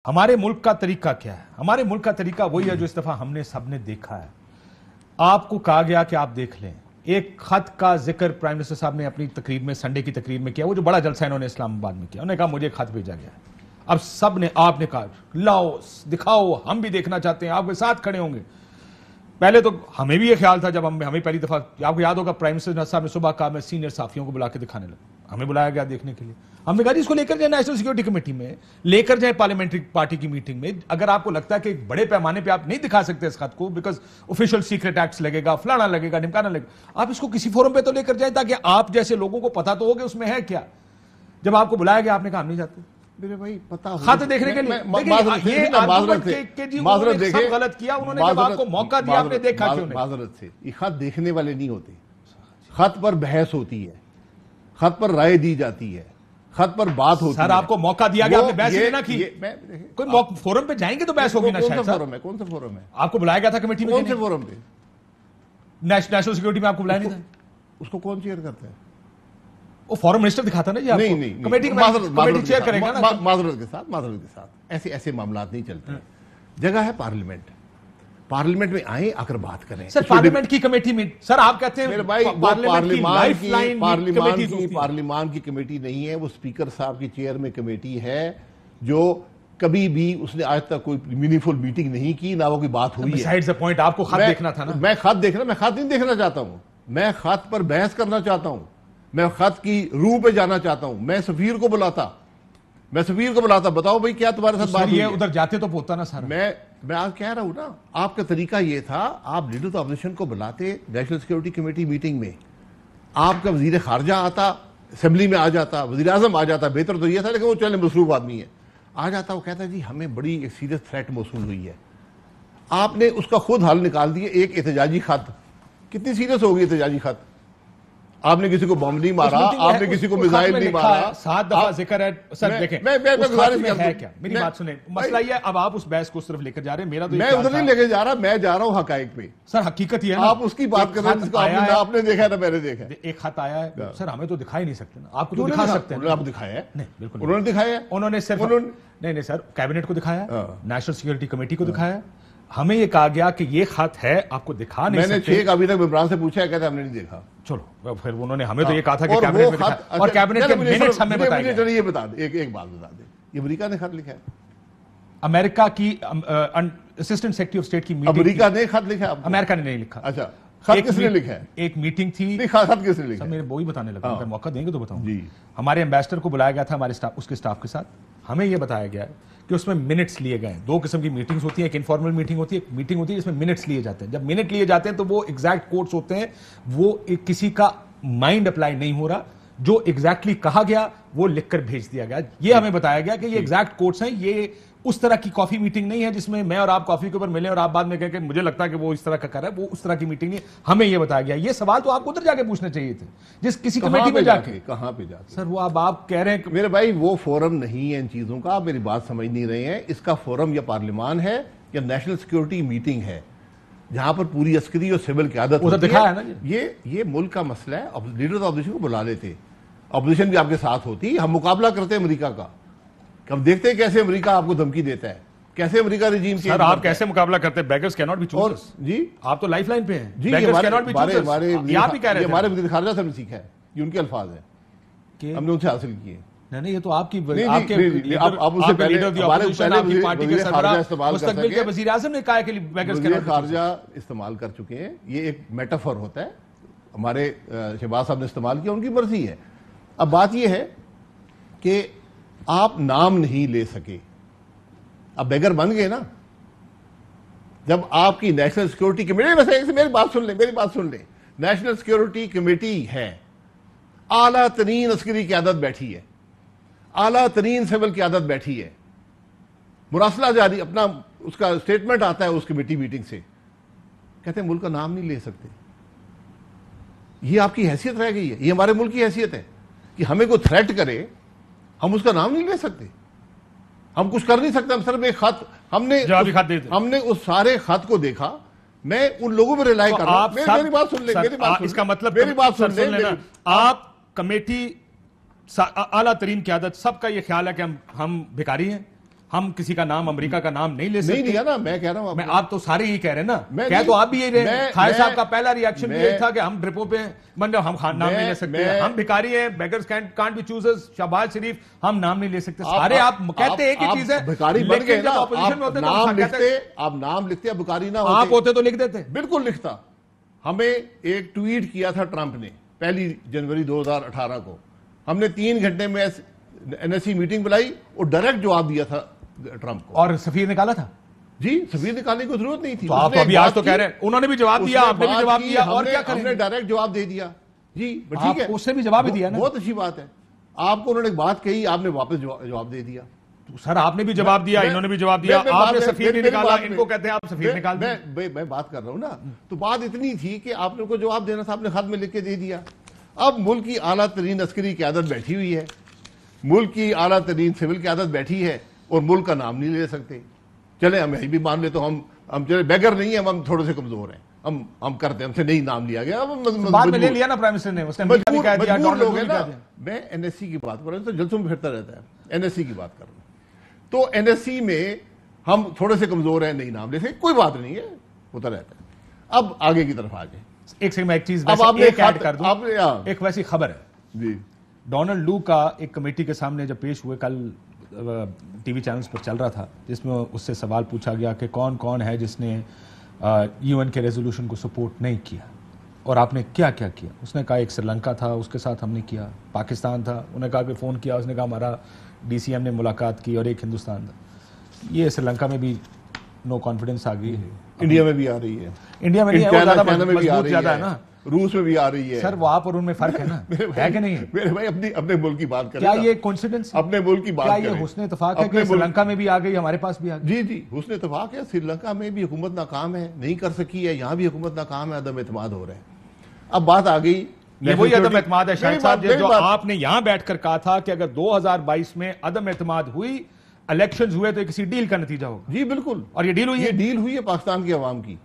हमारे मुल्क का तरीका क्या है? हमारे मुल्क का तरीका वही है जो इस दफा हमने सबने देखा है। आपको कहा गया कि आप देख लें, एक खत का जिक्र प्राइम मिनिस्टर साहब ने अपनी तकरीर में, संडे की तकरीर में किया, वो जो बड़ा जलसा इन्होंने इस्लामाबाद में किया। उन्होंने कहा मुझे खत भेजा गया है। अब सब ने, आपने कहा लाओ दिखाओ, हम भी देखना चाहते हैं, आपके साथ खड़े होंगे। पहले तो हमें भी ये ख्याल था, जब हमें पहली दफा, आपको याद होगा प्राइम मिनिस्टर साहब ने सुबह कहा मैं सीनियर साफियों को बुला के दिखाने लगा। हमें बुलाया गया देखने के लिए। हमने कहा इसको लेकर जाए नेशनल सिक्योरिटी कमेटी में, लेकर जाए पार्लियामेंट्री पार्टी की मीटिंग में। अगर आपको लगता है कि बड़े पैमाने पे आप नहीं दिखा सकते इस खत को, बिकॉज ऑफिशियल सीक्रेट एक्ट लगेगा, फलाना लगेगा, ढिमकाना लगेगा, आप इसको किसी फोरम पे तो लेकर जाए ताकि आप जैसे लोगों को पता तो हो कि उसमें है क्या। जब आपको बुलाया गया आपने कहा हम नहीं जाते। मेरे भाई पता खत देखने के लिए सब गलत किया उन्होंने। जब आपको मौका दिया आपने देखा क्यों नहीं? माजरत से ये खत देखने वाले नहीं होते। खत पर बहस होती है, खत पर राय दी जाती है, खत पर बात होती है। सर आपको मौका दिया गया, आपने बहस ना की। कोई फोरम पे जाएंगे तो बहस होगी ना। शायद फोरम है, कौन सा फोरम है? आपको बुलाया गया था कमेटी में? कौन से फोरम पे? नेशनल सिक्योरिटी में आपको बुलाया नहीं था। उसको कौन चेयर करता है? वो फॉरेन मिनिस्टर दिखाता ना जी आपको। नहीं, कमेटी चेयर करेगा ना। माजरत के साथ ऐसे मामला नहीं चलते। जगह है पार्लियामेंट, पार्लियामेंट में आए आकर बात करें। सर पार्लियामेंट की कमेटी में, सर आप कहते हैं मेरे भाई पार्लियामान की कमेटी नहीं है, वो स्पीकर साहब की चेयर में कमेटी है, जो कभी भी उसने आज तक कोई मीनिंगफुल मीटिंग नहीं की, ना वो कोई बात हुई है। बिसाइड्स द पॉइंट, आपको खत देखना था ना। मैं खत नहीं देखना चाहता हूं, मैं खत पर बहस करना चाहता हूं, मैं खत की रूह पे जाना चाहता हूं। मैं सफीर को बुलाता, बताओ भाई क्या तुम्हारे साथ बात हुई है? उधर जाते तो होता ना सर। मैं आज कह रहा हूं ना, आपका तरीका ये था, आप लीडर ऑफ ऑपोजिशन को बुलाते नेशनल सिक्योरिटी कमेटी मीटिंग में, आपका वजीर खारजा आता, असेंबली में आ जाता, वजीर आजम आ जाता, बेहतर तो ये था, लेकिन वो चले मसरूफ आदमी है, आ जाता, वो कहता जी हमें बड़ी एक सीरियस थ्रेट मौसूल हुई है। आपने उसका खुद हल निकाल दिया, एक एहतजाजी खत। कितनी सीरियस होगी एहतजाजी खत? आपने किसी को बम नहीं मारा, आपने किसी को मिसाइल नहीं मारा, 7 दफा जिक्र है। सर देखें मैं है क्या, मेरी बात सुने। मसला ये है, अब आप उस बहस को उस तरफ लेकर जा रहे हैं। मेरा तो मैं उधर नहीं लेके जा रहा, मैं जा रहा हूं हकाइक पे। सर हकीकत ये है ना, आप उसकी बात कर रहे हैं जिसको आपने देखा है ना मैंने देखा है। एक खत आया है सर, हमें तो दिखा ही नहीं सकते ना। आपको तो दिखा सकते हैं। आप दिखाया है? नहीं बिल्कुल उन्होंने दिखाया है। उन्होंने सिर्फ नहीं सर, कैबिनेट को दिखाया, नेशनल सिक्योरिटी कमेटी को दिखाया। हमें ये कहा गया कि ये खत है, आपको दिखा नहीं सकते। मैंने 6 अभी तक इमरान से पूछा है, कहते हमने नहीं देखा। चलो फिर उन्होंने हमें तो ये कहा था कि कैबिनेट में दिखा, और कैबिनेट के मिनट्स हमें बताया। ये बता दे, एक बात बता दे, ये अमेरिका ने खत लिखा है? अमेरिका की असिस्टेंट सेक्रेटरी ऑफ स्टेट की मीटिंग, अमेरिका ने खत लिखा है? अमेरिका ने नहीं लिखा। अच्छा, खत किसने लिखा है? एक मीटिंग थी। खत किसने लिखा? मेरे वो ही बताने लगा, अगर मौका देंगे तो बताऊं जी। हमारे एम्बेसडर को बुलाया गया था, हमारे स्टाफ, उसके स्टाफ के साथ। हमें यह बताया गया है कि उसमें मिनट्स लिए गए। 2 किस्म की मीटिंग्स होती है, एक इनफॉर्मल मीटिंग होती है, एक मीटिंग होती है जिसमें मिनट्स लिए जाते हैं। जब मिनट लिए जाते हैं तो वो एग्जैक्ट कोट्स होते हैं, वो किसी का माइंड अप्लाई नहीं हो रहा, जो एग्जैक्टली कहा गया वो लिखकर भेज दिया गया। ये हमें बताया गया कि ये एग्जैक्ट कोट्स हैं। ये उस तरह की कॉफी मीटिंग नहीं है जिसमें मैं और आप कॉफी के ऊपर मिले और आप बाद में कहें कि मुझे लगता है कि वो इस तरह का कर रहा है। वो उस तरह की मीटिंग नहीं, हमें ये बताया गया। ये सवाल तो आपको उधर जाके पूछने चाहिए थे, जिस किसी कमेटी में जाके। कहां पे जाके सर? वो अब आप कह रहे हैं कि मेरे भाई वो फोरम नहीं है इन चीजों का। आप मेरी बात समझ नहीं रहे हैं। इसका फोरम या पार्लियामान है या नेशनल सिक्योरिटी मीटिंग है, जहां पर पूरी अस्करी और सिविल क़यादत उधर दिखाया है ना। ये मुल्क का मसला है। लीडर ऑफ ऑपोजिशन को बुला लेते, ऑपोजिशन भी आपके साथ होती, हम मुकाबला करते हैं अमेरिका का। हम देखते हैं कैसे अमेरिका आपको धमकी देता है, कैसे अमेरिका रिजीम चेंज। सर आप कैसे मुकाबला करते हैं? Beggars can not be choosers जी। आप तो लाइफलाइन पे हैं जी। Beggars can not be choosers. आप ही कह रहे हैं, हमारे वजीर खारजा से हमने सीखा है, ये उनके अल्फाज हैं, हमने उनसे हासिल किए। नहीं, ये तो आपकी आप उससे पहले पार्टी के सरबराह मुस्तकबिल के वजीर आज़म ने कहा कि बेगर्स कैन नॉट खारजा इस्तेमाल कर चुके हैं। ये एक मेटाफर होता है, हमारे शहबाज साहब ने इस्तेमाल किया, उनकी मर्जी है। अब बात यह है कि आप नाम नहीं ले सके, अब बेगर बन गए ना। जब आपकी नेशनल सिक्योरिटी कमेटी, मेरी बात सुन ले, नेशनल सिक्योरिटी कमेटी है, आला तरीन अस्करी क़यादत बैठी है, आला तरीन सिविल क़यादत बैठी है, मुरासला जारी, अपना उसका स्टेटमेंट आता है उस कमेटी मीटिंग से, कहते हैं मुल्क का नाम नहीं ले सकते। ये आपकी हैसियत रह गई है, ये हमारे मुल्क की हैसियत है कि हमें कोई थ्रेट करे हम उसका नाम नहीं ले सकते, हम कुछ कर नहीं सकते। हम सिर्फ एक खत, हमने उस सारे खत को देखा। मैं उन लोगों पर रिलाई कर रहा हूं। मेरी बात सुन ले, इसका मतलब मेरी बात सुन ले। आप कमेटी, आला तरीन क़यादत, सबका ये ख्याल है कि हम भिखारी हैं, हम किसी का नाम, अमेरिका का नाम नहीं ले सकते? नहीं लिया ना, मैं कह रहा हूं मैं, आप तो सारे यही कह रहे हैं ना, क्या नहीं, तो आप भी यही रहे हैं। खायर साहब का पहला रिएक्शन भी यही था कि हम ड्रिपों पे मतलब हम नाम नहीं ले सकते, हम भिखारी हैं, beggars can't be choosers, Shahbaz Sharif हम नाम नहीं ले सकते। सारे आप कहते एक ही चीज है, भिखारी बन गए ना, ऑपोजिशन में होते आप नाम लिखते, भिखारी ना आप होते तो लिख देते। बिल्कुल लिखता। हमें एक ट्वीट किया था ट्रंप ने 1 जनवरी 2018 को, हमने 3 घंटे में एनएससी मीटिंग बुलाई और डायरेक्ट जवाब दिया था ट्रंप को। और सफीर निकाला था? जी, सफीर निकालने की जरूरत नहीं थी। तो आप तो अभी आज तो कह रहे हैं उन्होंने भी जवाब दिया, आपने भी जवाब दिया, और क्या करें? हमने डायरेक्ट जवाब दे दिया जी, ठीक है, उससे भी जवाब ही दिया ना, बहुत अच्छी बात है। आपको उन्होंने बात कही, आपने वापस जवाब दे दिया। तो सर आपने भी जवाब दिया, इन्होंने भी जवाब दिया, आपने सफीर नहीं निकाला, इनको कहते हैं आप सफीर निकाल दें। मैं बात कर रहा हूं ना, तो बात इतनी थी कि आपने उनको जवाब देना था, आपने खत में लिख के दे दिया। अब मुल्क की आला तरीन अस्करी क़यादत बैठी हुई है, मुल्क की आला तरीन सिविल क़यादत बैठी है और मुल्क का नाम नहीं ले सकते। चले हम यही भी मान ले, तो हम चले बेगर नहीं है, हम थोड़े से कमजोर हैं, हम करते हैं, हमसे नहीं नाम लिया गया, बाद में ले लिया ना प्राइम मिनिस्टर ने, उसने मजबूर लोग हैं ना। मैं एनएससी की बात कर रहा हूं, तो जलसों में फिरता रहता है, एनएससी की बात कर रहा हूं। तो एनएससी में हम थोड़े से कमजोर हैं, नहीं नाम ले सकते, कोई बात नहीं है, होता रहता है। अब आगे की तरफ आ जाए। एक सेकंड में एक चीज अब आपने ऐड कर दूं, एक वैसी खबर है जी, डोनाल्ड लू का एक कमेटी के सामने जब पेश हुए, कल टीवी चैनल्स पर चल रहा था, जिसमें उससे सवाल पूछा गया कि कौन कौन है जिसने यूएन के रेजोल्यूशन को सपोर्ट नहीं किया और आपने क्या क्या किया। उसने कहा एक श्रीलंका था, उसके साथ हमने किया, पाकिस्तान था, उन्होंने कहा कि फ़ोन किया, उसने कहा हमारा डीसीएम ने मुलाकात की, और एक हिंदुस्तान था। ये श्रीलंका में भी नो कॉन्फिडेंस आ गई है, इंडिया में भी आ रही है, इंडिया में नहीं है, वो ज़्यादा मजबूत ज़्यादा है ना, रूस में भी आ रही है। सर वो आप और उनमें फर्क है ना, है कि नहीं है? मेरे भाई अपने मुल्क की बात करें, क्या ये कोइंसिडेंस, अपने मुल्क की बात क्या करें, ये हुस्न इत्तेफाक है कि श्रीलंका में भी आ गई, हमारे पास भी आ गई? जी जी, हुस्न इत्तेफाक है। श्रीलंका में भी हुकूमत नाकाम है, नहीं कर सकी है, यहाँ भी हुकूमत नाकाम है, अदम एतमाद हो रहा है। अब बात आ गई, ये वही अदम एतमाद है शाहिद साहब, जो आपने यहां बैठकर कहा था कि अगर 2022 में अदम एतमाद हुई, इलेक्शंस हुए, तो किसी डील का नतीजा होगा। जी बिल्कुल, और ये डील हुई है, ये डील हुई है पाकिस्तान की आवाम की,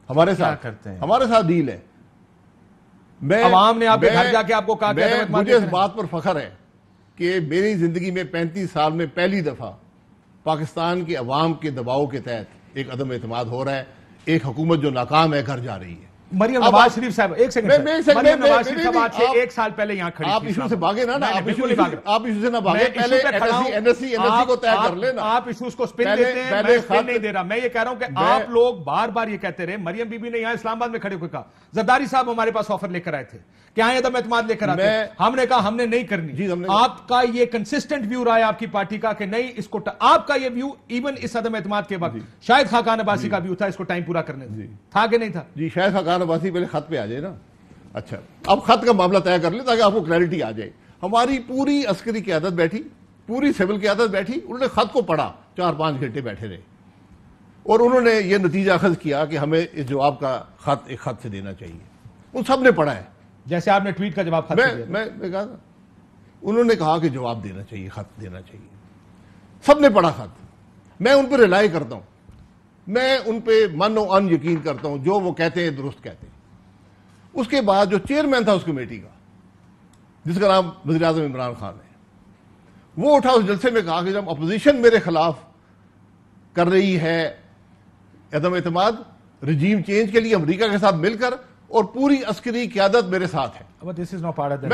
हमारे साथ करते हैं, हमारे साथ डील है। अवाम ने आपके घर जाके आपको कहा कि मुझे इस बात पर फख्र है कि मेरी जिंदगी में 35 साल में पहली दफा पाकिस्तान के अवाम के दबाव के तहत एक अदम एतमाद हो रहा है, एक हुकूमत जो नाकाम है घर जा रही है। मरियम नवाज शरीफ साहब, एक सेकंड, मरियम नवाज शरीफ साहब आज से 1 साल पहले यहाँ खड़ी, आप इशू से भागे ना, आप इशू से ना भागे, पहले एनएससी को तय कर लेना। आप इशूज को स्पिन देते हैं, मैं स्पिन नहीं दे रहा। मैं ये कह रहा हूं कि आप लोग बार बार ये कहते रहे, मरियम बीबी ने यहाँ इस्लामाबाद में खड़े होकर कहा, जरदारी साहब हमारे पास ऑफर लेकर आए थे, क्या अदम एतमाद लेकर आते, हमने कहा हमने नहीं करनी। आपका ये कंसिस्टेंट व्यू रहा है आपकी पार्टी का कि नहीं, इसको आपका ये व्यू इवन इस अदम एतमाद के बाद शायद खाकान अब्बासी का व्यू था, इसको टाइम पूरा करने था कि नहीं था? जी, शायद खाकान अब्बासी पहले खत पे आ जाए ना। अच्छा, अब खत का मामला तय कर ले ताकि आपको क्लैरिटी आ जाए। हमारी पूरी अस्करी क़यादत बैठी, पूरी सिविल क़यादत बैठी, उन्होंने खत को पढ़ा, 4-5 घंटे बैठे रहे और उन्होंने ये नतीजा अखज़ किया कि हमें इस जवाब का खत एक खत से देना चाहिए। उन सब ने पढ़ा है, जैसे आपने ट्वीट का जवाब खत से दिया। मैं कहा उन्होंने कहा कि जवाब देना चाहिए, खत देना चाहिए। सबने पढ़ा खत, मैं उन पर रिलाई करता हूं, मैं उन पर मन और अन यकीन करता हूं, जो वो कहते हैं दुरुस्त कहते हैं। उसके बाद जो चेयरमैन था उस कमेटी का, जिसका नाम वज़ीर आज़म इमरान खान है, वो उठा उस जलसे में कहा कि जब अपोजिशन मेरे खिलाफ कर रही है अदम एतमाद रजीम चेंज के लिए अमेरिका के साथ मिलकर, और पूरी अस्करी क़यादत मेरे साथ है। This is not part of the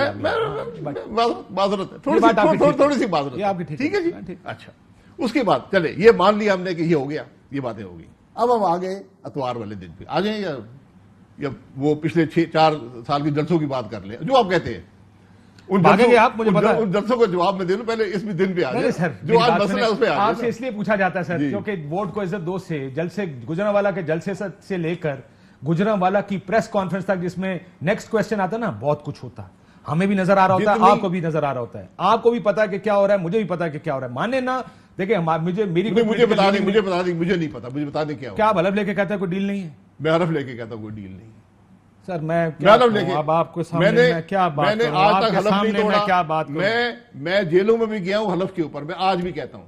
माजरत है, थोड़ी सी माजरत, ठीक है जी। अच्छा, उसके बाद चले ये मान लिया हमने कि ये हो गया, ये बातें हो गई। अब हम आ गए अतवार वाले दिन पे आ जाए, या वो पिछले 4 साल की जलसों की बात कर ले, जो आप कहते हैं उन जलसों को जवाब में दे लो, पहले इस दिन पे आ जाए सर, जो आज मसला है उस पे आपसे इसलिए पूछा जाता है सर क्योंकि वोट को इज्जत दो से जलसे, गुजरांवाला के जलसे से लेकर गुजरांवाला की प्रेस कॉन्फ्रेंस तक, जिसमें नेक्स्ट क्वेश्चन आता है ना, बहुत कुछ होता है। हमें भी नजर आ रहा होता है, आपको भी नजर आ रहा होता है, आपको भी पता है कि क्या हो रहा है, मुझे भी पता है कि क्या हो रहा है। माने ना, देखिए मुझे बता दें, मुझे नहीं पता, मुझे बता दें क्या आप हलफ लेके कहते हैं कोई डील नहीं है? मैं हलफ लेके कहता हूं कोई डील नहीं सर। मैं अब आपको सामने मैं क्या बात मैंने आज तक हलफ नहीं तोड़ा, क्या बात मैं जेलों में भी गया हूं हलफ के ऊपर, मैं आज भी कहता हूं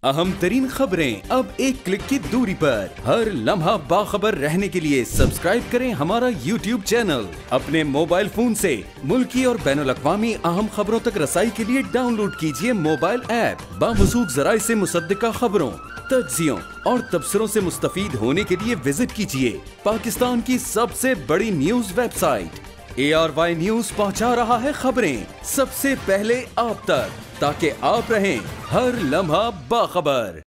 अहम तरीन खबरें अब एक क्लिक की दूरी पर। हर लम्हा बाखबर रहने के लिए सब्सक्राइब करें हमारा YouTube चैनल। अपने मोबाइल फोन से मुल्की और बैनुल-अक़वामी अहम खबरों तक रसाई के लिए डाउनलोड कीजिए मोबाइल ऐप। बामसूख जराए से मुसद्दिका खबरों, तज्जियों और तबसरों से मुस्तफीद होने के लिए विजिट कीजिए पाकिस्तान की सबसे बड़ी न्यूज वेबसाइट। ARY न्यूज पहुंचा रहा है खबरें सबसे पहले आप तक, ताकि आप रहें हर लम्हा बाखबर।